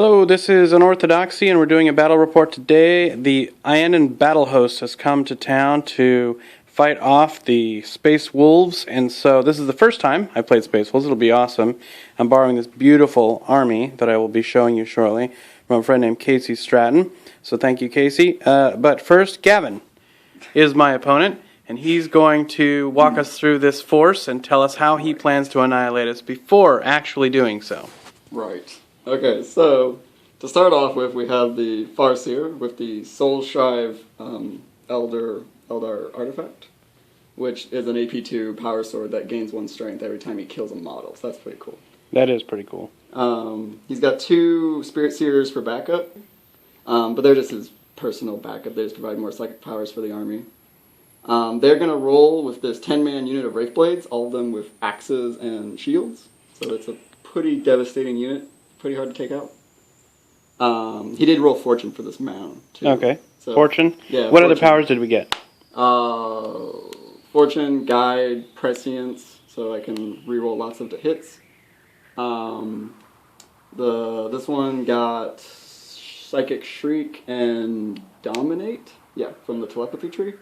Hello, this is Unorthodoxy, and we're doing a battle report today. The Iyanden battle host has come to town to fight off the Space Wolves, and so this is the first time I played Space Wolves. It'll be awesome. I'm borrowing this beautiful army that I will be showing you shortly from a friend named Casey Stratton. So thank you, Casey. But first, Gavin is my opponent, and he's going to walk us through this force and tell us how he plans to annihilate us before actually doing so. Right. Okay, so to start off with, we have the Farseer with the Soul Shrive Eldar artifact, which is an AP2 power sword that gains 1 strength every time he kills a model. So that's pretty cool. That is pretty cool. He's got 2 Spirit Seers for backup, but they're just his personal backup. They just provide more psychic powers for the army. They're going to roll with this 10-man unit of Wraith Blades, all of them with axes and shields. So it's a pretty devastating unit. Pretty hard to take out. He did roll Fortune for this mound, too. Okay. So, Fortune? Yeah. What other powers did we get? Fortune, Guide, Prescience, so I can reroll lots of the hits. This one got Psychic Shriek and Dominate, from the Telepathy tree.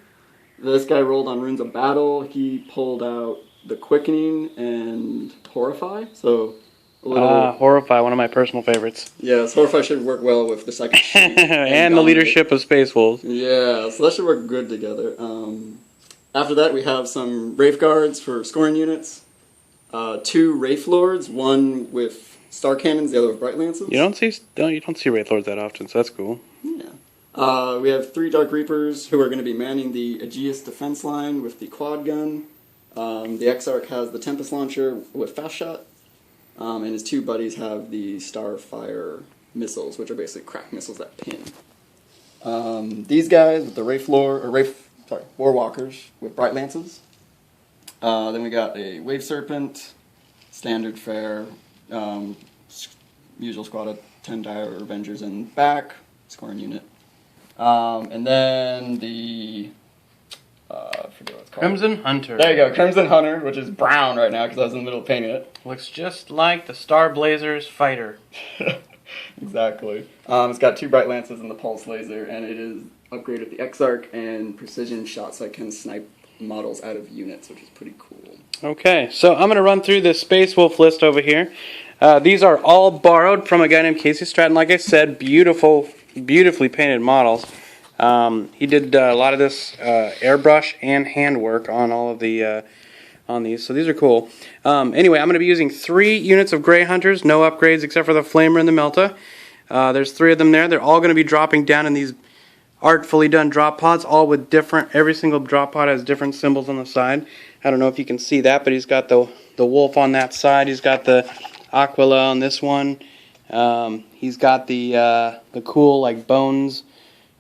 This guy rolled on Runes of Battle. He pulled out the Quickening and Horrify, so... Horrify, one of my personal favorites. Yes, Horrify should work well with the Psychic Shriek. and the leadership of Space Wolves. Yeah, so that should work good together. After that, we have some Wraith Guards for scoring units. 2 Wraith Lords, one with Star Cannons, the other with Bright Lances. You don't see Wraith Lords that often, so that's cool. Yeah. We have 3 Dark Reapers who are going to be manning the Aegis defense line with the quad gun. The Exarch has the Tempest Launcher with fast shot. And his 2 buddies have the Starfire missiles, which are basically crack missiles that pin. These guys with the War Walkers with Bright Lances. Then we got a Wave Serpent, Standard Fare, usual squad of 10 Dire Avengers in back, scoring unit. And then the... I forget what it's called. Crimson Hunter. There you go, Crimson Hunter, which is brown right now because I was in the middle of painting it. Looks just like the Star Blazers fighter. Exactly. It's got 2 Bright Lances and the Pulse Laser, and it is upgraded the Exarch and Precision Shot, so I can snipe models out of units, which is pretty cool. Okay, so I'm going to run through this Space Wolf list over here. These are all borrowed from a guy named Casey Stratton. Like I said, beautifully painted models. He did a lot of this airbrush and handwork on all of the on these, so these are cool. Anyway, I'm going to be using 3 units of Grey Hunters, no upgrades except for the Flamer and the Melta. There's 3 of them there. They're all going to be dropping down in these artfully done drop pods, all with every single drop pod has different symbols on the side. I don't know if you can see that, but he's got the wolf on that side. He's got the Aquila on this one. He's got the cool like bones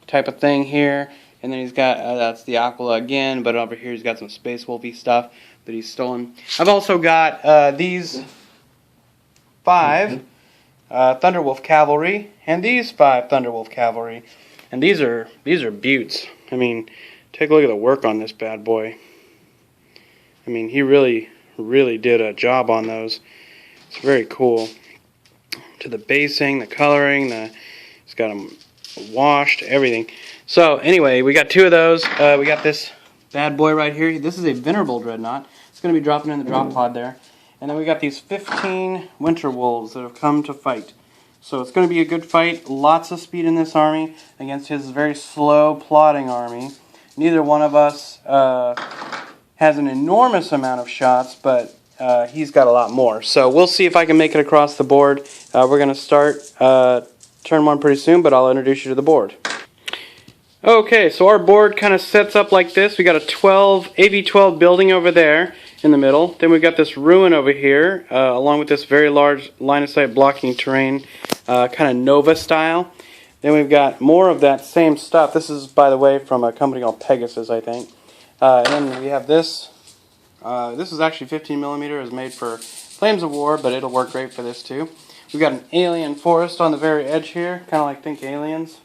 type of thing here, and then he's got that's the Aquila again, but over here he's got some Space Wolfy stuff that he's stolen. I've also got these 5 Thunderwolf Cavalry and these 5 Thunderwolf Cavalry, and these are beauts. I mean, take a look at the work on this bad boy. I mean, he really did a job on those. It's very cool. To the basing, the coloring, he's got them washed, everything. So anyway, we got 2 of those. We got this bad boy right here. This is a Venerable Dreadnought. It's going to be dropping in the drop pod there. And then we got these 15 Winter Wolves that have come to fight. So it's going to be a good fight. Lots of speed in this army against his very slow, plodding army. Neither one of us has an enormous amount of shots, but he's got a lot more. So we'll see if I can make it across the board. We're going to start turn 1 pretty soon, but I'll introduce you to the board. Okay, so our board kind of sets up like this. We got a AV-12 building over there in the middle. Then we've got this ruin over here, along with this very large line-of-sight blocking terrain, kind of Nova style. Then we've got more of that same stuff. This is, by the way, from a company called Pegasus, I think. And then we have this. This is actually 15 millimeter. It was made for Flames of War, but it'll work great for this too. We've got an alien forest on the very edge here, kind of like Think Aliens.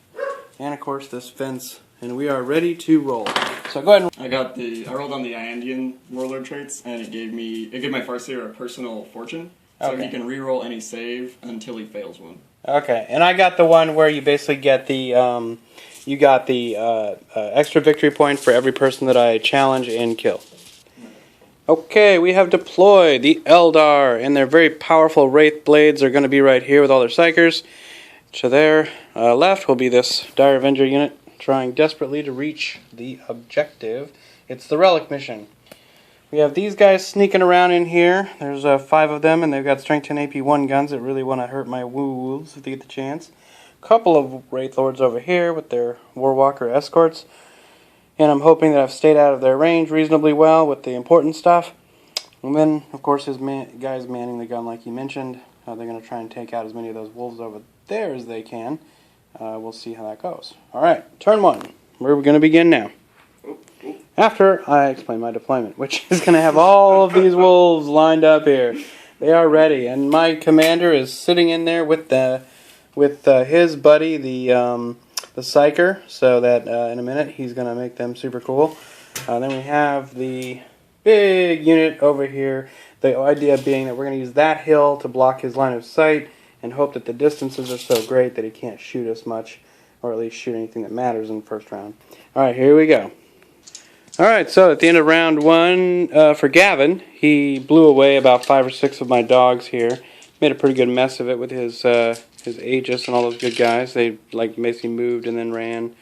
And of course this fence. And we are ready to roll. So go ahead and... I rolled on the Iyanden warlord traits, and it gave my Farseer a personal fortune. So he can reroll any save until he fails one. Okay, and I got the one where you basically get the extra victory point for every person that I challenge and kill. Okay, we have deployed the Eldar, and their very powerful Wraith Blades are going to be right here with all their Psychers. To their left will be this Dire Avenger unit trying desperately to reach the objective. It's the Relic mission. We have these guys sneaking around in here. There's 5 of them, and they've got Strength 10 AP1 guns that really want to hurt my wolves if they get the chance. Couple of Wraith Lords over here with their Warwalker escorts. And I'm hoping that I've stayed out of their range reasonably well with the important stuff. And then, of course, his guys manning the gun like he mentioned. They're going to try and take out as many of those wolves over there as they can. We'll see how that goes. Alright, turn 1. We're going to begin now. After I explain my deployment, which is going to have all of these wolves lined up here. They are ready, and my commander is sitting in there with his buddy, the Psyker, so that in a minute he's going to make them super cool. Then we have the big unit over here. The idea being that we're going to use that hill to block his line of sight and hope that the distances are so great that he can't shoot us much, or at least shoot anything that matters in the first round. Alright, here we go. Alright, so at the end of round 1, for Gavin, he blew away about 5 or 6 of my dogs here. Made a pretty good mess of it with his Aegis and all those good guys. They basically moved and then ran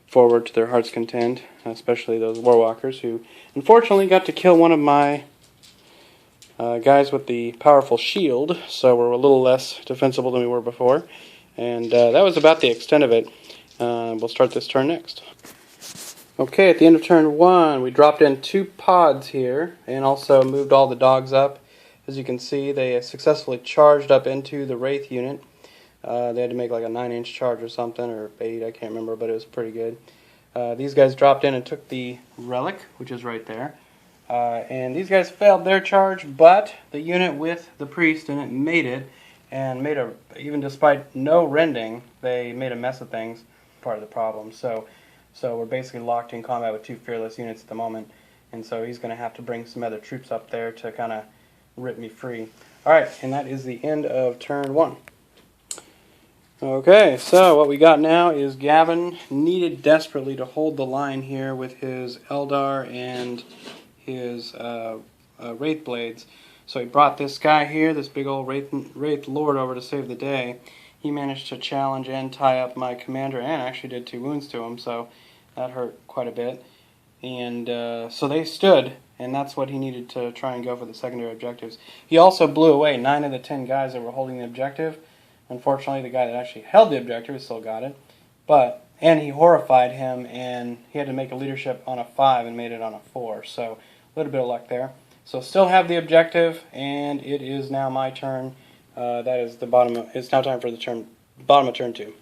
forward to their heart's content, especially those Warwalkers who unfortunately got to kill one of my guys with the powerful shield, so we're a little less defensible than we were before. And that was about the extent of it. We'll start this turn next. Okay, at the end of turn 1, we dropped in 2 pods here and also moved all the dogs up. As you can see, they successfully charged up into the Wraith unit. They had to make like a 9-inch charge or something, or 8, I can't remember, but it was pretty good. These guys dropped in and took the Relic, which is right there. And these guys failed their charge, but the unit with the Priest in it made it, and even despite no rending, they made a mess of things, part of the problem. So we're basically locked in combat with 2 fearless units at the moment, and so he's going to have to bring some other troops up there to kind of rip me free. Alright, and that is the end of turn 1. Okay, so what we got now is Gavin needed desperately to hold the line here with his Eldar and his Wraith Blades. So he brought this guy here, this big old Wraith Lord, over to save the day. He managed to challenge and tie up my commander and actually did 2 wounds to him, so that hurt quite a bit. And so they stood, and that's what he needed to try and go for the secondary objectives. He also blew away 9 of the 10 guys that were holding the objective. Unfortunately, the guy that actually held the objective still got it. And he horrified him, and he had to make a leadership on a 5 and made it on a 4. So a little bit of luck there. So still have the objective, and it is now my turn. That is the bottom. It's now time for the bottom of turn 2.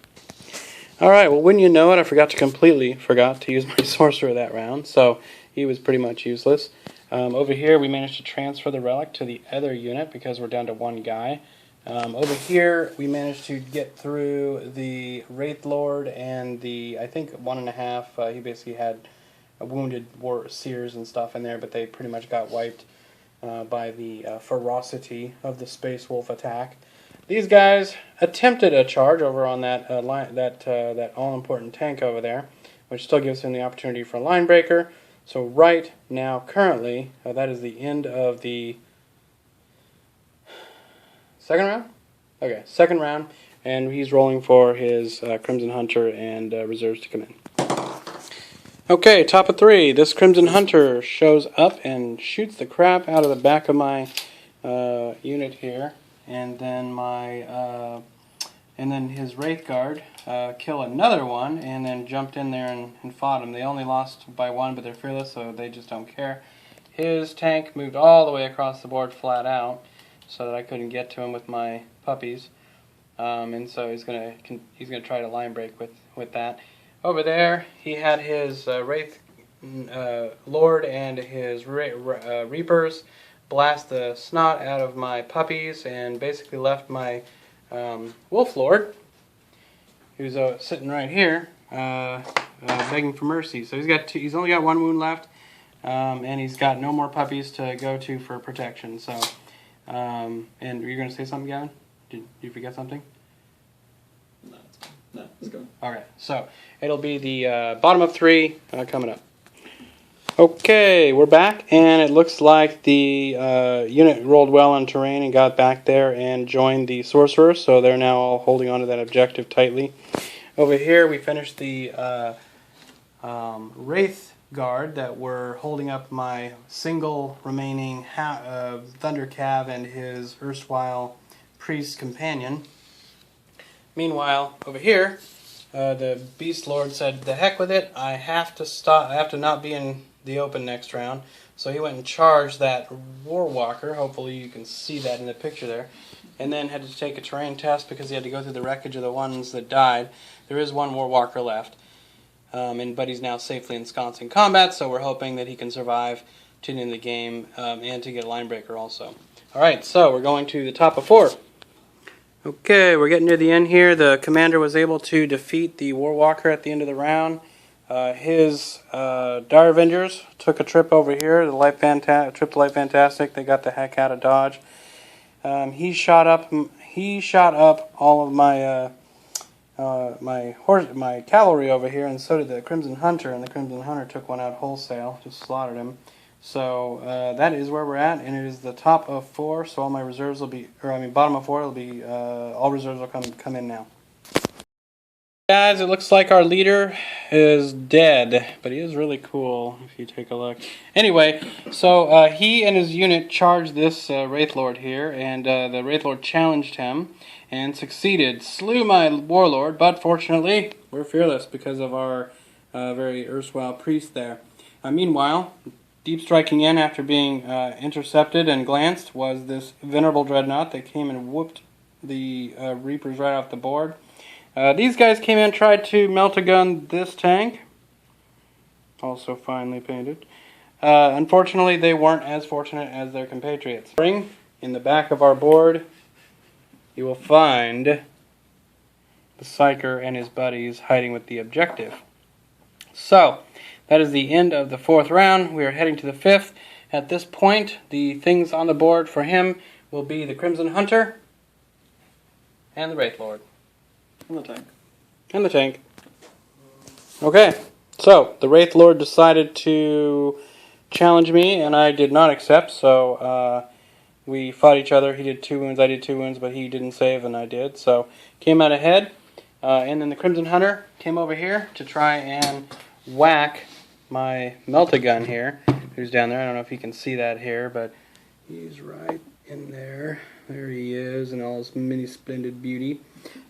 Alright, well, wouldn't you know it, I completely forgot to use my sorcerer that round, so he was pretty much useless. Over here, we managed to transfer the relic to the other unit because we're down to 1 guy. Over here, we managed to get through the Wraith Lord and the, I think, 1.5. He basically had wounded seers and stuff in there, but they pretty much got wiped by the ferocity of the Space Wolf attack. These guys attempted a charge over on that that all-important tank over there, which still gives him the opportunity for a line breaker. So right now, currently, that is the end of the second round? Okay, second round, and he's rolling for his Crimson Hunter and reserves to come in. Okay, top of 3. This Crimson Hunter shows up and shoots the crap out of the back of my unit here, and then his Wraith Guard kill another one, and then jumped in there and fought him. They only lost by 1, but they're fearless, so they just don't care. His tank moved all the way across the board flat out, so that I couldn't get to him with my puppies, and so he's gonna try to line break with that. Over there, he had his Wraith Lord and his Reapers blast the snot out of my puppies and basically left my Wolf Lord, who's sitting right here, begging for mercy. So he's only got 1 wound left, and he's got no more puppies to go to for protection. So, and you're going to say something, Gavin? Did you forget something? No, it's going. Okay, so it'll be the bottom of 3 coming up. Okay, we're back, and it looks like the unit rolled well on terrain and got back there and joined the sorcerer, so they're now all holding onto that objective tightly. Over here, we finished the Wraith Guard that were holding up my single remaining Thunder Cav and his erstwhile priest companion. Meanwhile, over here, the Beast Lord said, "The heck with it! I have to stop. I have to not be in the open next round." So he went and charged that Warwalker. Hopefully, you can see that in the picture there. And then had to take a terrain test because he had to go through the wreckage of the ones that died. There is one Warwalker left, but he's now safely ensconced in combat. So we're hoping that he can survive to the end of the game and to get a line breaker also. All right, so we're going to the top of 4. Okay, we're getting near the end here. The commander was able to defeat the Warwalker at the end of the round. His Dire Avengers took a trip over here, trip to Light Fantastic. They got the heck out of Dodge. He shot up all of my cavalry over here, and so did the Crimson Hunter. And the Crimson Hunter took one out wholesale, just slaughtered him. So that is where we're at, and it is the top of 4. So all my reserves will be, bottom of 4 will be. All reserves will come in now. Guys, it looks like our leader is dead, but he is really cool if you take a look. Anyway, so he and his unit charged this Wraith Lord here, and the Wraith Lord challenged him and succeeded. Slew my warlord, but fortunately, we're fearless because of our very erstwhile priest there. Meanwhile, deep striking in after being intercepted and glanced was this Venerable Dreadnought that came and whooped the Reapers right off the board. These guys came in and tried to melt a gun this tank, also finely painted. Unfortunately, they weren't as fortunate as their compatriots. In the back of our board, you will find the Psyker and his buddies hiding with the objective. So, that is the end of the 4th round. We are heading to the 5th. At this point, the things on the board for him will be the Crimson Hunter and the Wraith Lord. And the tank. And the tank. Okay, so the Wraith Lord decided to challenge me, and I did not accept, so we fought each other. He did 2 wounds, I did 2 wounds, but he didn't save, and I did. So, came out ahead, and then the Crimson Hunter came over here to try and whack my Melt-A-Gun here, who's down there. I don't know if you can see that here, but he's right in there. There he is in all his mini splendid beauty.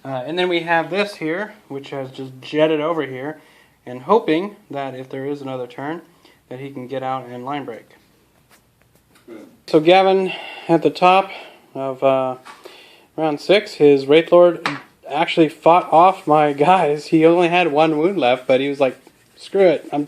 And then we have this here, which has just jetted over here, and hoping that if there is another turn, that he can get out and line break. So Gavin, at the top of round 6, his Wraith Lord actually fought off my guys. He only had 1 wound left, but he was like, "Screw it! I'm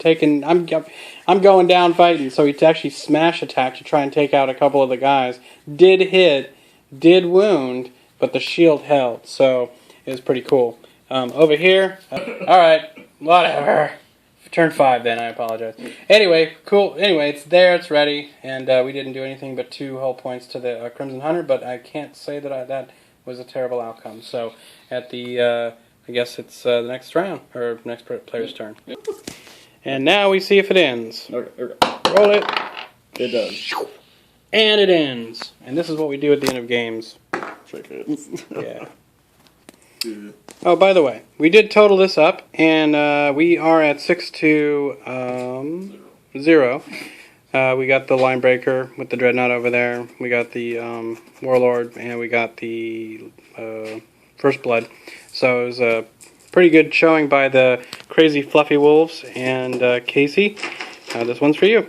going down fighting." So he actually smash attacked to try and take out a couple of the guys. Did hit, did wound, but the shield held. So it was pretty cool. Over here, all right, whatever. Turn 5 then, I apologize. Anyway, cool. Anyway, it's there, it's ready, and we didn't do anything but 2 hull points to the Crimson Hunter, but I can't say that that was a terrible outcome. So at the, I guess it's the next round, or next player's turn. And now we see if it ends. Okay. Roll it. It does. And it ends. And this is what we do at the end of games. Chickens. Yeah. Oh, by the way, we did total this up, and we are at 6-0. We got the line breaker with the Dreadnought over there. We got the Warlord, and we got the First Blood. So it was a pretty good showing by the crazy fluffy wolves. And Casey, this one's for you.